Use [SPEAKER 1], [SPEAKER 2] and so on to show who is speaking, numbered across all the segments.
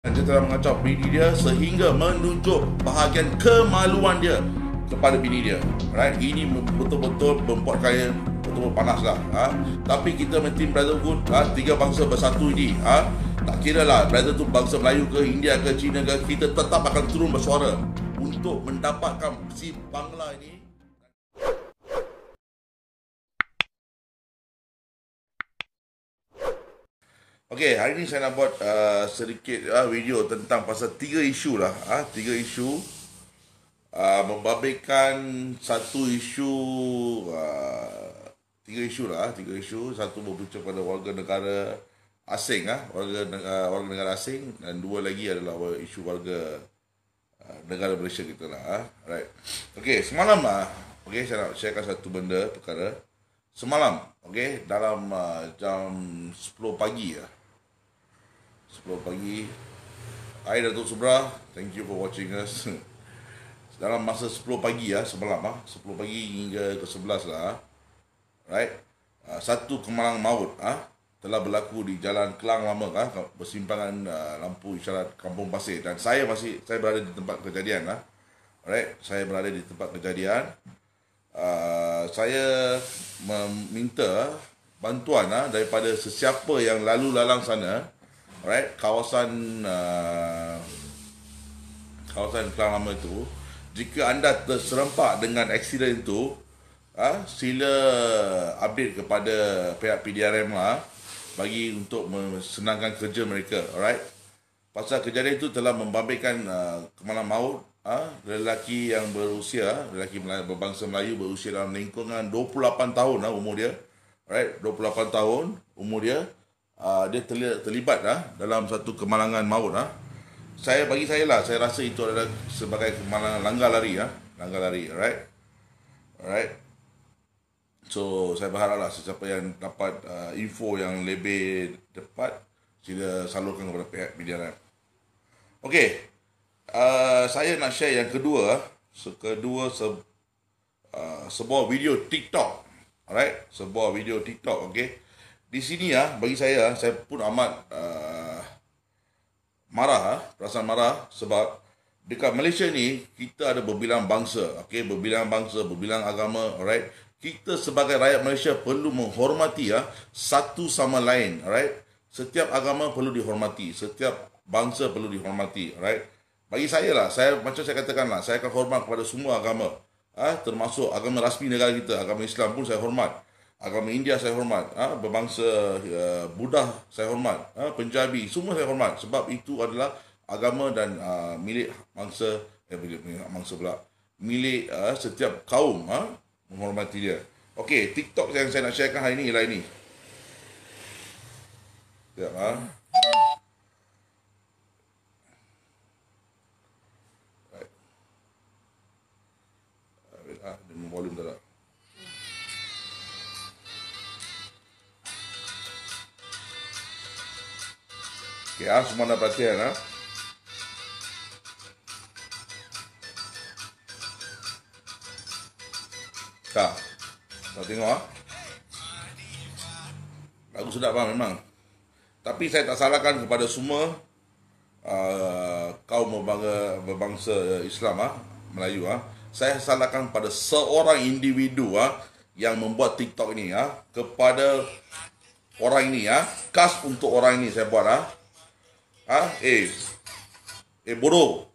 [SPEAKER 1] Dia telah mengacau bini dia sehingga menunjuk bahagian kemaluan dia kepada bini dia. Right? Ini betul-betul membuat saya betul-betul panas lah. Tapi kita Team Brotherhood, tiga bangsa bersatu ini, tak kira lah brother tu bangsa Melayu ke, India ke, China ke, kita tetap akan turun bersuara untuk mendapatkan si Bangla ini. Okey, hari ni saya nak buat sedikit video tentang pasal tiga isu lah. Tiga isu membabitkan satu isu, tiga isu. Satu berbicara pada warga negara asing, warga negara asing, dan dua lagi adalah isu warga negara Malaysia kita lah. Right. Okey, semalam saya nak sharekan satu perkara. Semalam, dalam jam 10 pagi 10 pagi. Hai Datuk Subra, thank you for watching us. Dalam masa 10 pagi semalam 10 pagi hingga ke 11 lah. Right. Satu kemalangan maut telah berlaku di Jalan Kelang Lama persimpangan lampu isyarat Kampung Pasir, dan saya berada di tempat kejadian Right. Saya berada di tempat kejadian. Saya meminta bantuan daripada sesiapa yang lalu lalang sana. Right, kawasan Kelang Lama itu, jika anda terserempak dengan aksiden itu, sila update kepada pihak PDRM bagi untuk mensenangkan kerja mereka. Alright, pasal kejadian itu telah membabitkan kemalangan maut lelaki yang lelaki berbangsa Melayu berusia dalam lingkungan 28 tahun umur dia. Alright, 28 tahun umur dia. Dia terlibat dalam satu kemalangan maut. Saya rasa itu adalah sebagai kemalangan langgar lari. Alright. So saya berharaplah sesiapa yang dapat info yang lebih tepat, sila salurkan kepada pihak PDRM. Okey, saya nak share yang kedua sebuah video TikTok. Alright, sebuah video TikTok. Okey, di sini bagi saya pun amat perasaan marah, sebab dekat Malaysia ni kita ada berbilang bangsa, berbilang agama. Alright, kita sebagai rakyat Malaysia perlu menghormati satu sama lain. Alright, setiap agama perlu dihormati, setiap bangsa perlu dihormati. Alright, bagi saya macam saya katakan saya akan hormat kepada semua agama, termasuk agama rasmi negara kita. Agama Islam pun saya hormat, agama India saya hormat, berbangsa Buddha saya hormat, Punjabi semua saya hormat, sebab itu adalah agama dan milik bangsa, milik setiap kaum, menghormati dia. Okey, TikTok yang saya nak sharekan hari ini ialah ini. Sekejap dengan volume tak. Okey, semua nak perhatian Tak tengok lagu sedap memang. Tapi saya tak salahkan kepada semua kaum berbangsa Islam Melayu. Saya salahkan pada seorang individu yang membuat TikTok ini kepada orang ini khas untuk orang ini saya buat bodoh.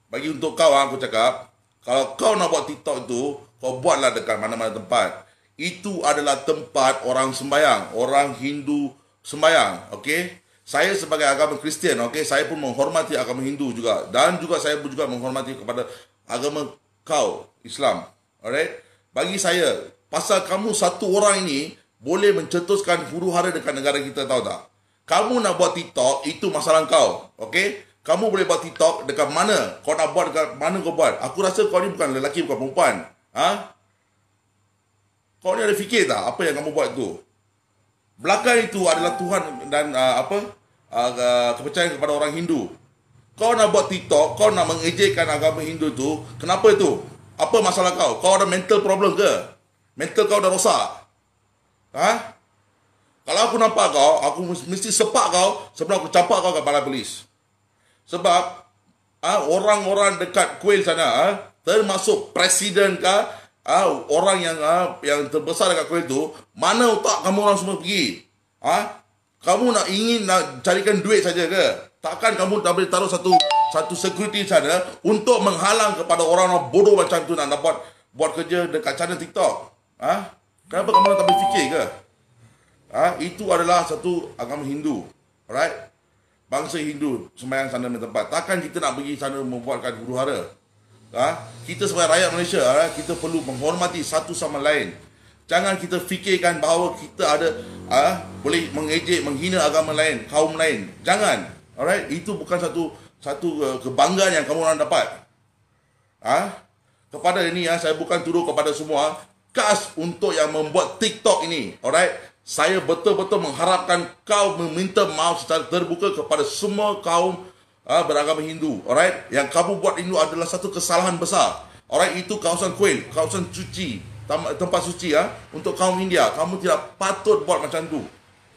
[SPEAKER 1] Bagi untuk kau aku cakap, kalau kau nak buat TikTok itu, kau buatlah dekat mana-mana tempat. Itu adalah tempat orang sembahyang, orang Hindu sembahyang. Okey, saya sebagai agama Kristian, saya pun menghormati agama Hindu juga, dan juga saya pun juga menghormati kepada agama kau Islam. Alright, bagi saya, pasal kamu satu orang ini boleh mencetuskan huru-hara dekat negara kita, tahu tak? Kamu nak buat TikTok, itu masalah kau. Okey, kamu boleh buat TikTok dekat mana? Kau nak buat dekat mana kau buat? Aku rasa kau ni bukan lelaki, bukan perempuan. Kau ni ada fikir tak apa yang kamu buat tu? Belakang itu adalah Tuhan dan kepercayaan kepada orang Hindu. Kau nak buat TikTok, kau nak mengejekkan agama Hindu tu, kenapa itu? Apa masalah kau? Kau ada mental problem ke? Mental kau dah rosak? Kalau aku nampak kau, aku mesti sepak kau sebelum aku campak kau kat balai polis. Sebab orang-orang dekat Kuil sana, termasuk presiden kah, orang yang terbesar dekat Kuil tu, mana otak kamu orang semua pergi? Kamu ingin nak carikan duit saja ke? Takkan kamu tak boleh taruh satu security sana untuk menghalang kepada orang-orang bodoh macam tu nak dapat buat kerja dekat channel TikTok? Kenapa kamu orang tak boleh fikir ke? Itu adalah satu agama Hindu. Alright? Bangsa Hindu sembahyang sana di tempat. Takkan kita nak pergi sana membuatkan huru-hara. Kita sebagai rakyat Malaysia, kita perlu menghormati satu sama lain. Jangan kita fikirkan bahawa kita ada boleh mengejek, menghina agama lain, kaum lain. Jangan. Alright? Itu bukan satu kebanggaan yang kamu orang dapat. Kepada ini saya bukan tuduh kepada semua khas untuk yang membuat TikTok ini. Alright? Saya betul-betul mengharapkan kau meminta maaf secara terbuka kepada semua kaum beragama Hindu. Alright? Yang kamu buat ini adalah satu kesalahan besar. Alright? Itu kawasan Kuil, kawasan suci, tempat suci untuk kaum India. Kamu tidak patut buat macam tu.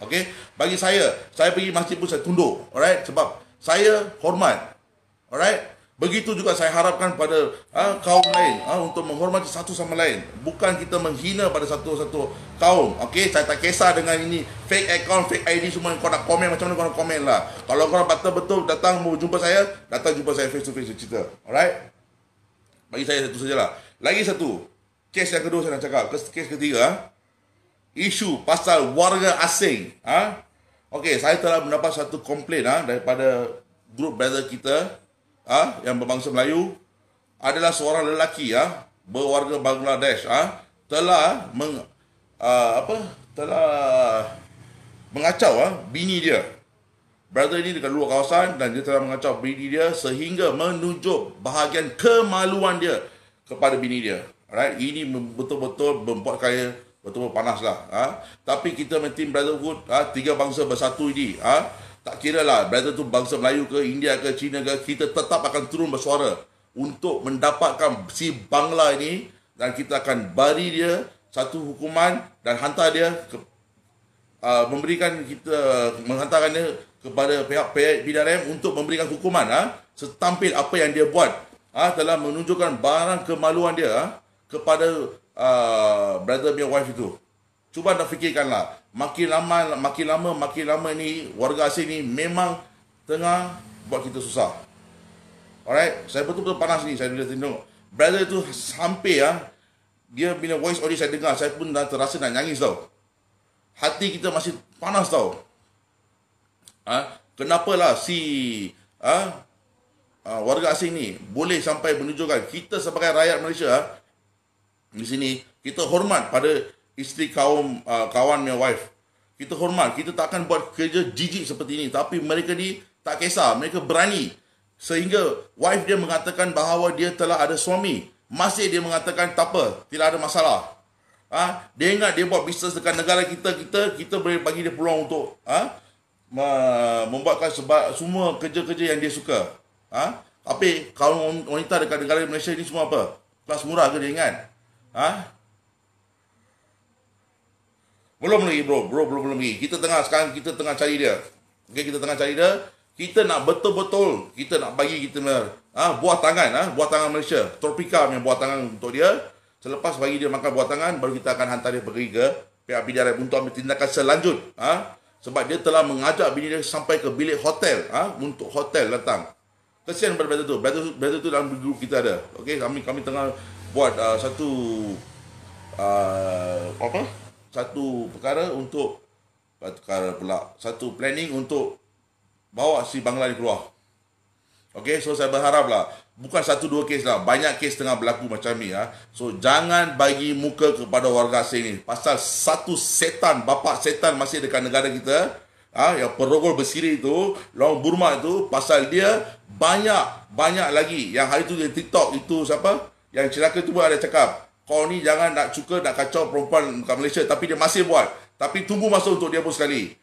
[SPEAKER 1] Okay? Bagi saya pergi masjid pun saya tunduk. Alright? Sebab saya hormat. Alright? Begitu juga saya harapkan pada kaum lain untuk menghormati satu sama lain. Bukan kita menghina pada satu-satu kaum. Okey, saya tak kisah dengan ini fake account, fake ID semua. Kau nak komen macam mana, kau nak komen lah. Kalau kau betul-betul datang mau jumpa saya, datang jumpa saya face to face cerita. Alright? Bagi saya satu sajalah. Lagi satu. Kes yang kedua saya nak cakap. Kes ketiga. Isu pasal warga asing. Okey, saya telah mendapat satu komplain daripada grup brother kita yang berbangsa Melayu, adalah seorang lelaki berwarga Bangladesh telah mengacau bini dia. Brother ini dekat luar kawasan dan dia telah mengacau bini dia sehingga menunjuk bahagian kemaluan dia kepada bini dia. Alright, ini betul-betul membuat saya betul-betul panas lah. Tapi kita Team Brotherhood, tiga bangsa bersatu ini, tak kira lah brother tu bangsa Melayu ke, India ke, Cina ke, kita tetap akan turun bersuara untuk mendapatkan si Bangla ini, dan kita akan bari dia satu hukuman dan hantar dia ke, menghantarkan dia kepada pihak PDRM untuk memberikan hukuman setampil apa yang dia buat, telah menunjukkan barang kemaluan dia kepada brother punya wife itu. Cuba nak fikirkanlah, makin lama ni warga asing ni memang tengah buat kita susah. Alright, saya betul-betul panas ni. Saya boleh tengok brother tu sampai dia bila voice audio saya dengar, saya pun dah terasa nak nangis tau. Hati kita masih panas tau. Kenapalah si warga asing ni boleh sampai menunjukkan kita sebagai rakyat Malaysia di sini, kita hormat pada isteri kawan punya wife. Kita hormat, kita tak akan buat kerja jijik seperti ini. Tapi mereka ni tak kisah, mereka berani. Sehingga wife dia mengatakan bahawa dia telah ada suami, masih dia mengatakan tak apa, tidak ada masalah. Dia ingat dia buat bisnes dekat negara kita boleh bagi dia peluang untuk membuatkan semua kerja-kerja yang dia suka. Tapi kaum wanita dekat negara Malaysia ni semua apa? Kelas murah ke dia ingat? Belum lagi bro, belum lagi. Sekarang kita tengah cari dia. Okay, kita tengah cari dia. Kita nak betul-betul, kita nak bagi kita buah tangan Malaysia. Tropika punya buah tangan untuk dia. Selepas bagi dia makan buah tangan, baru kita akan hantar dia pergi ke pihak PDRM untuk ambil tindakan selanjut. Sebab dia telah mengajak bini dia sampai ke bilik hotel, untuk hotel datang. Kesian pada brother tu. Brother tu dalam grup kita ada. Okay, kami tengah buat satu planning untuk bawa si Bangla ni keluar. Okay, so saya berharaplah bukan satu dua kes lah, banyak kes tengah berlaku macam ni. So jangan bagi muka kepada warga asing ni. Pasal satu setan, bapak setan masih dekat negara kita, yang perogol bersiri itu, Long Burma itu, pasal dia banyak lagi. Yang hari tu di TikTok itu siapa? Yang celaka tu pun ada cakap, kau ni jangan nak kacau perempuan kat Malaysia. Tapi dia masih buat. Tapi tunggu masa untuk dia pun sekali.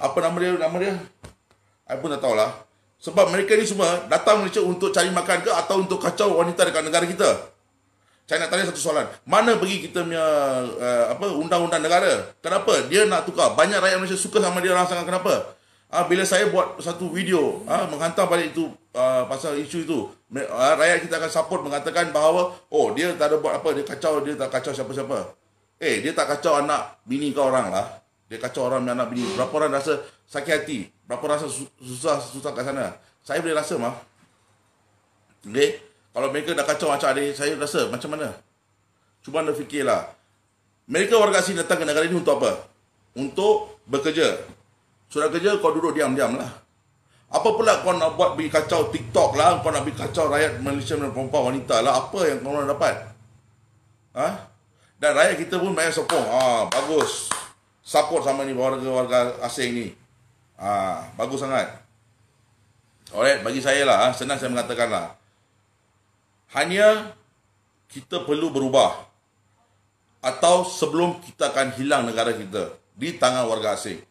[SPEAKER 1] Apa nama dia? I pun tak tahulah. Sebab mereka ni semua datang Malaysia untuk cari makan ke atau untuk kacau wanita dekat negara kita. Saya nak tanya satu soalan. Mana pergi kita punya undang-undang negara? Kenapa? Dia nak tukar. Banyak rakyat Malaysia suka sama dia orang sangat. Kenapa? Bila saya buat satu video menghantar balik itu pasal isu itu, rakyat kita akan support mengatakan bahawa dia tak ada buat apa, dia tak kacau siapa-siapa. Dia tak kacau anak bini kau orang lah. Dia kacau orang anak bini. Berapa orang rasa sakit hati, berapa rasa susah kat sana. Saya boleh rasa mah. Okay? Kalau mereka dah kacau macam adik, saya rasa macam mana? Cuba anda fikirlah. Mereka warga asing datang ke negara ini untuk apa? Untuk bekerja. Sudah kerja, kau duduk diam-diam lah. Apa pula kau nak buat pergi kacau TikTok lah, kau nak pergi kacau rakyat Malaysia dan perempuan wanita lah. Apa yang kau nak dapat? Dan rakyat kita pun banyak sokong. Bagus. Support sama ni warga asing ni. Bagus sangat. Alright, bagi saya lah, senang saya mengatakan lah. Hanya kita perlu berubah. Atau sebelum kita akan hilang negara kita di tangan warga asing.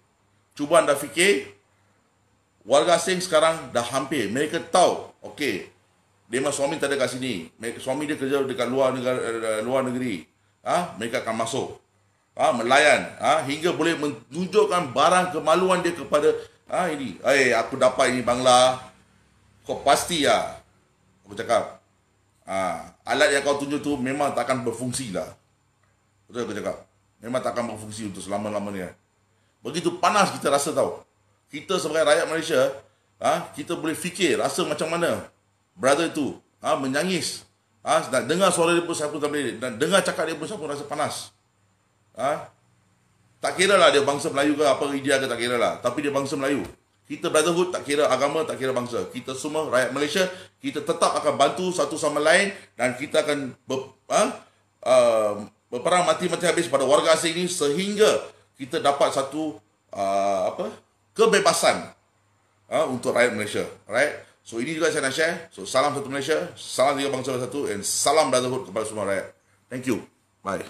[SPEAKER 1] Cuba anda fikir, warga asing sekarang dah hampir, mereka tahu, okey, dia memang suami tak ada kat sini, suami dia kerja dekat luar negeri, mereka akan masuk, melayan, hingga boleh menunjukkan barang kemaluan dia kepada, ini, aku dapat ini bangla, kau pasti lah, aku cakap, alat yang kau tunjuk tu memang takkan berfungsi lah, betul aku cakap, memang takkan berfungsi untuk selama-lamanya. Begitu panas kita rasa tahu. Kita sebagai rakyat Malaysia, kita boleh fikir, rasa macam mana brother tu menyangis. Dan dengar suara dia pun saya pun tak boleh. Dan dengar cakap dia pun saya pun rasa panas. Tak kira lah dia bangsa Melayu ke apa dia ke, tak kira lah. Tapi dia bangsa Melayu. Kita brotherhood, tak kira agama, tak kira bangsa. Kita semua rakyat Malaysia, kita tetap akan bantu satu sama lain. Dan kita akan berperang mati-mati habis pada warga asing ini sehingga kita dapat satu kebebasan untuk rakyat Malaysia. Alright? So ini juga saya nak share. So salam satu Malaysia, salam tiga bangsa satu, and salam brotherhood kepada semua rakyat. Thank you. Bye.